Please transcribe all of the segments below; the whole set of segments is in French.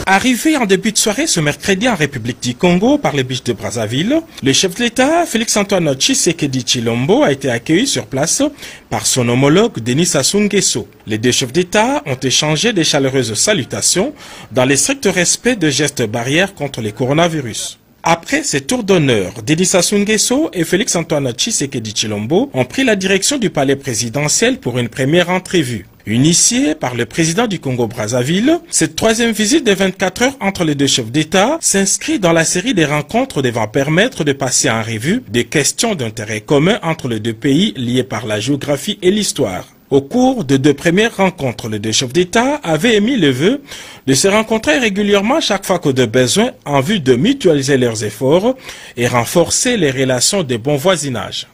Arrivé en début de soirée ce mercredi en République du Congo par les biches de Brazzaville, le chef de l'État, Félix-Antoine Tshisekedi Tshilombo, a été accueilli sur place par son homologue Denis Sassou Nguesso. Les deux chefs d'État ont échangé des chaleureuses salutations dans le strict respect de gestes barrières contre les coronavirus. Après ces tours d'honneur, Denis Sassou Nguesso et Félix-Antoine Tshisekedi Tshilombo ont pris la direction du palais présidentiel pour une première entrevue. Initiée par le président du Congo-Brazzaville, cette troisième visite de 24 heures entre les deux chefs d'État s'inscrit dans la série des rencontres devant permettre de passer en revue des questions d'intérêt commun entre les deux pays liées par la géographie et l'histoire. Au cours de deux premières rencontres, les deux chefs d'État avaient émis le vœu de se rencontrer régulièrement chaque fois que de besoin en vue de mutualiser leurs efforts et renforcer les relations de bon voisinage.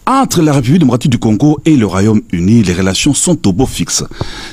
Entre la République démocratique du Congo et le Royaume-Uni, les relations sont au beau fixe.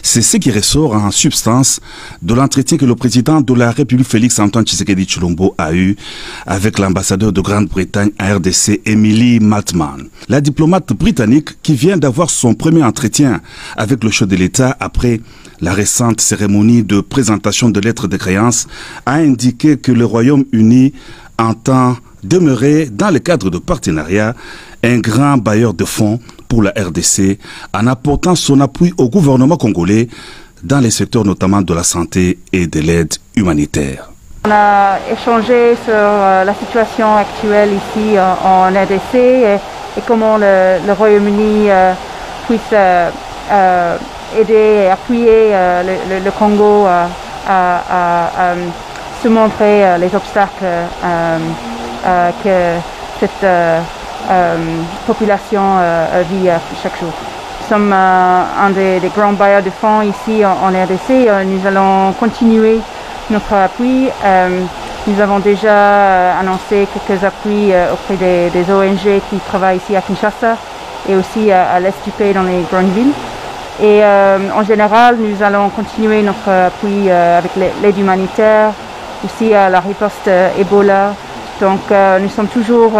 C'est ce qui ressort en substance de l'entretien que le président de la République Félix-Antoine Tshisekedi Tshilombo a eu avec l'ambassadeur de Grande-Bretagne à RDC, Emily Maltman. La diplomate britannique qui vient d'avoir son premier entretien avec le chef de l'État après la récente cérémonie de présentation de lettres de créance a indiqué que le Royaume-Uni entend demeurer dans le cadre de partenariat un grand bailleur de fonds pour la RDC en apportant son appui au gouvernement congolais dans les secteurs notamment de la santé et de l'aide humanitaire. On a échangé sur la situation actuelle ici en RDC et comment le Royaume-Uni puisse aider et appuyer le Congo à surmonter les obstacles que cette population vit chaque jour. Nous sommes un des grands bailleurs de fonds ici en RDC. Nous allons continuer notre appui. Nous avons déjà annoncé quelques appuis auprès des ONG qui travaillent ici à Kinshasa et aussi à l'est du pays dans les grandes villes. Et en général, nous allons continuer notre appui avec l'aide humanitaire, aussi à la riposte Ebola. Donc nous sommes toujours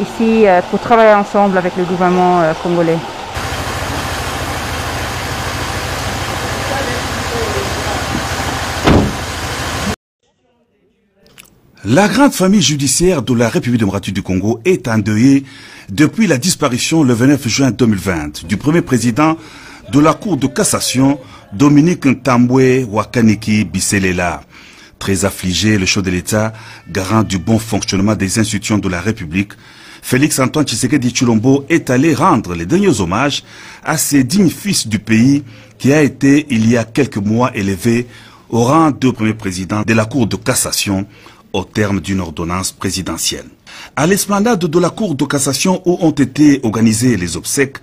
ici pour travailler ensemble avec le gouvernement congolais. La grande famille judiciaire de la République démocratique du Congo est endeuillée depuis la disparition le 29 juin 2020 du premier président de la Cour de cassation, Dominique Ntambwe Wakaniki Biselela. Très affligé, le chef de l'État, garant du bon fonctionnement des institutions de la République, Félix-Antoine Tshisekedi Tshilombo est allé rendre les derniers hommages à ces dignes fils du pays qui a été, il y a quelques mois, élevé au rang de premier président de la Cour de cassation au terme d'une ordonnance présidentielle. À l'esplanade de la Cour de cassation où ont été organisées les obsèques,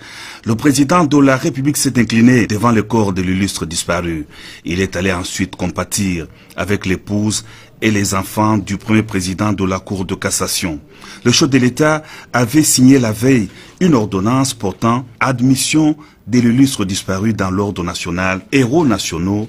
le président de la République s'est incliné devant le corps de l'illustre disparu. Il est allé ensuite compatir avec l'épouse et les enfants du premier président de la Cour de cassation. Le chef de l'État avait signé la veille une ordonnance portant admission de l'illustre disparu dans l'ordre national Héros nationaux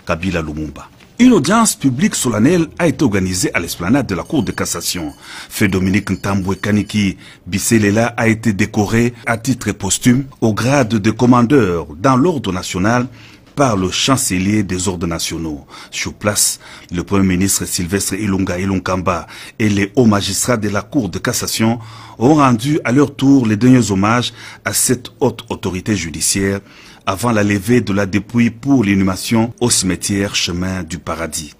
Kabila Lumumba. Une audience publique solennelle a été organisée à l'esplanade de la Cour de cassation. Feu Dominique Ntambwe Kaniki Biselela a été décoré à titre posthume au grade de commandeur dans l'ordre national par le chancelier des ordres nationaux. Sur place, le premier ministre Sylvestre Ilunga Ilunkamba et les hauts magistrats de la Cour de cassation ont rendu à leur tour les derniers hommages à cette haute autorité judiciaire avant la levée de la dépouille pour l'inhumation au cimetière Chemin du Paradis.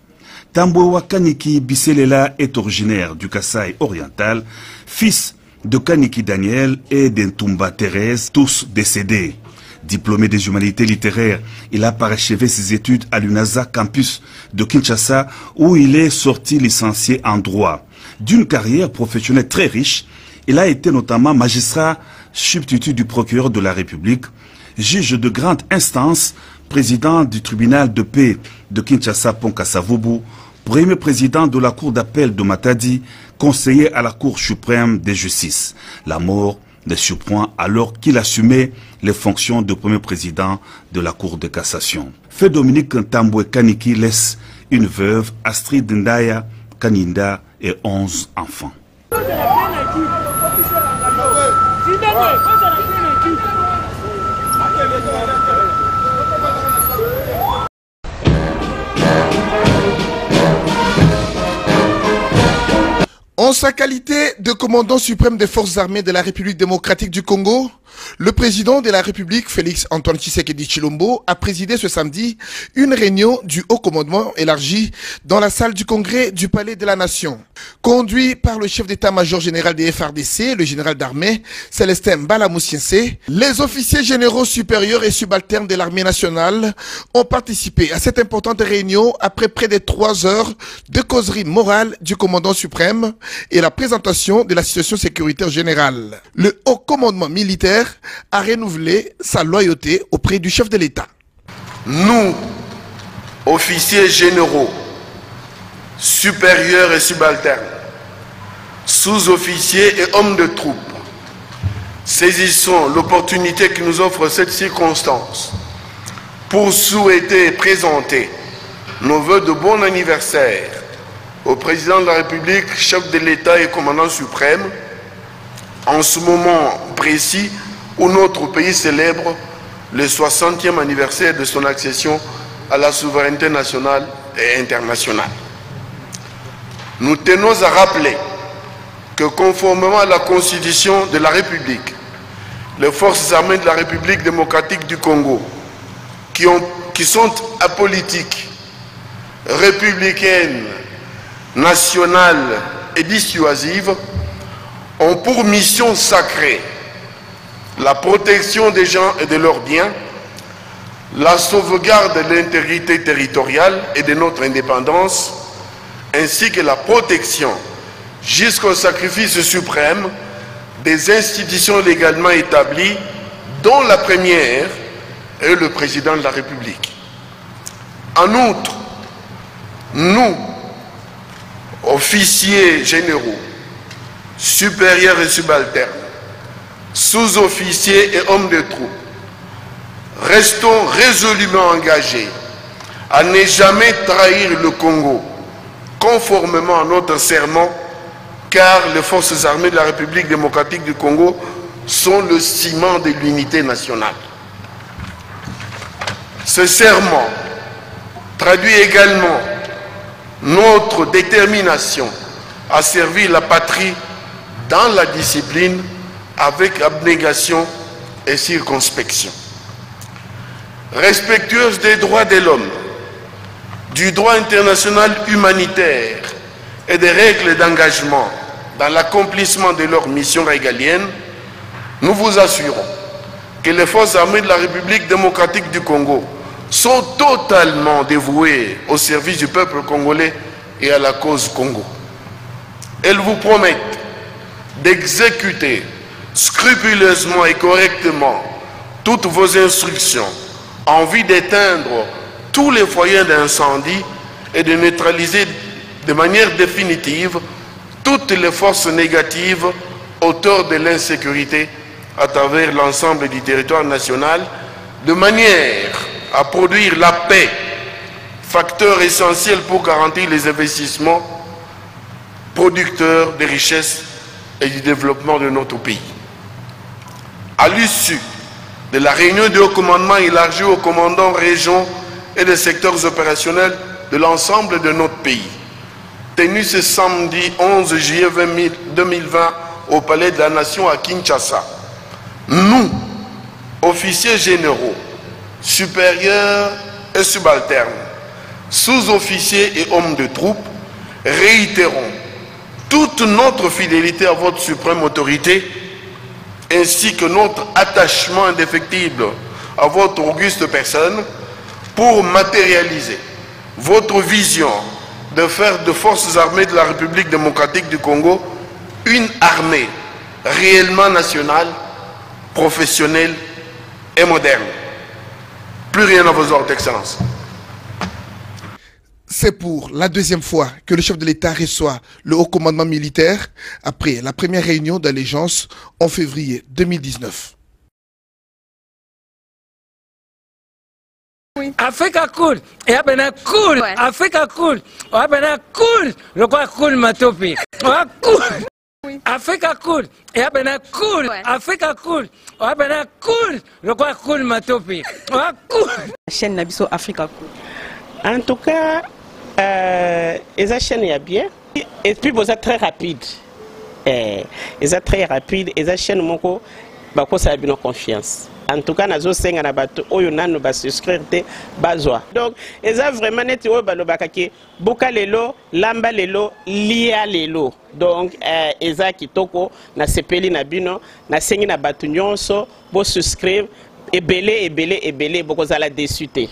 Ntambwe Wakaniki Biselela est originaire du Kasaï oriental, fils de Kaniki Daniel et d'Ntumba Thérèse, tous décédés. Diplômé des humanités littéraires, il a parachevé ses études à l'UNASA campus de Kinshasa où il est sorti licencié en droit. D'une carrière professionnelle très riche, il a été notamment magistrat substitut du procureur de la République, juge de grande instance, président du tribunal de paix de Kinshasa Pont-Kasavubu, premier président de la cour d'appel de Matadi, conseiller à la Cour suprême de justice. La mort le surprend alors qu'il assumait les fonctions de premier président de la Cour de cassation. Feu Dominique Ntambwe Kaniki laisse une veuve, Astrid Ndaya Kaninda, et 11 enfants. En sa qualité de commandant suprême des forces armées de la République démocratique du Congo, le président de la République, Félix Antoine Tshisekedi Tshilombo, a présidé ce samedi une réunion du haut commandement élargi dans la salle du congrès du Palais de la Nation. Conduit par le chef d'état-major général des FARDC, le général d'armée Célestin Mbala Moussiense, les officiers généraux supérieurs et subalternes de l'armée nationale ont participé à cette importante réunion après près de 3 heures de causerie morale du commandant suprême et la présentation de la situation sécuritaire générale. Le haut commandement militaire a renouvelé sa loyauté auprès du chef de l'État. Nous, officiers généraux, supérieurs et subalternes, sous-officiers et hommes de troupe, saisissons l'opportunité que nous offre cette circonstance pour souhaiter et présenter nos vœux de bon anniversaire au président de la République, chef de l'État et commandant suprême, en ce moment précis où notre pays célèbre le 60e anniversaire de son accession à la souveraineté nationale et internationale. Nous tenons à rappeler que conformément à la Constitution de la République, les forces armées de la République démocratique du Congo, qui sont apolitiques, républicaines, nationales et dissuasives, ont pour mission sacrée la protection des gens et de leurs biens, la sauvegarde de l'intégrité territoriale et de notre indépendance, ainsi que la protection jusqu'au sacrifice suprême des institutions légalement établies, dont la première est le président de la République. En outre, nous, officiers généraux, supérieurs et subalternes, sous-officiers et hommes de troupe, restons résolument engagés à ne jamais trahir le Congo, conformément à notre serment, car les forces armées de la République démocratique du Congo sont le ciment de l'unité nationale. Ce serment traduit également notre détermination à servir la patrie dans la discipline avec abnégation et circonspection. Respectueuse des droits de l'homme, du droit international humanitaire et des règles d'engagement dans l'accomplissement de leur mission régalienne, nous vous assurons que les forces armées de la République démocratique du Congo sont totalement dévouées au service du peuple congolais et à la cause Congo. Elles vous promettent d'exécuter scrupuleusement et correctement toutes vos instructions en vue d'éteindre tous les foyers d'incendie et de neutraliser de manière définitive toutes les forces négatives auteurs de l'insécurité à travers l'ensemble du territoire national, de manière à produire la paix, facteur essentiel pour garantir les investissements producteurs de richesses et du développement de notre pays. À l'issue de la réunion du haut commandement élargi aux commandants régions et des secteurs opérationnels de l'ensemble de notre pays, tenue ce samedi 11 juillet 2020 au Palais de la Nation à Kinshasa, nous, officiers généraux, supérieurs et subalternes, sous-officiers et hommes de troupe, réitérons toute notre fidélité à votre suprême autorité, ainsi que notre attachement indéfectible à votre auguste personne, pour matérialiser votre vision de faire de forces armées de la République démocratique du Congo une armée réellement nationale, professionnelle et moderne. Plus rien à vos ordres, Excellence. C'est pour la deuxième fois que le chef de l'État reçoit le haut commandement militaire après la première réunion d'allégeance en février 2019. Africa cool, et abena cool, Africa cool, abena cool, le quoi cool matopi, cool. Africa cool, et abena cool, Africa cool, abena cool, le quoi cool matopi, cool. La chaîne Nabiso Africa cool. En tout cas, les chaînes y a bien, Et puis vous êtes très rapide. Ils sont très rapides. Ils ont chaîne moko bako ça a bien confiance. En tout cas, nazo senga na bato oyo nanu ba souscrire te bazwa. Donc, ils ont vraiment neti oyo balobaka ke boka lelo, lamba lelo, lia lelo. Donc, ils ont kitoko na sepeli na bino, na sengi na bato nyonso bo souscrire ebele boko za la déçu te.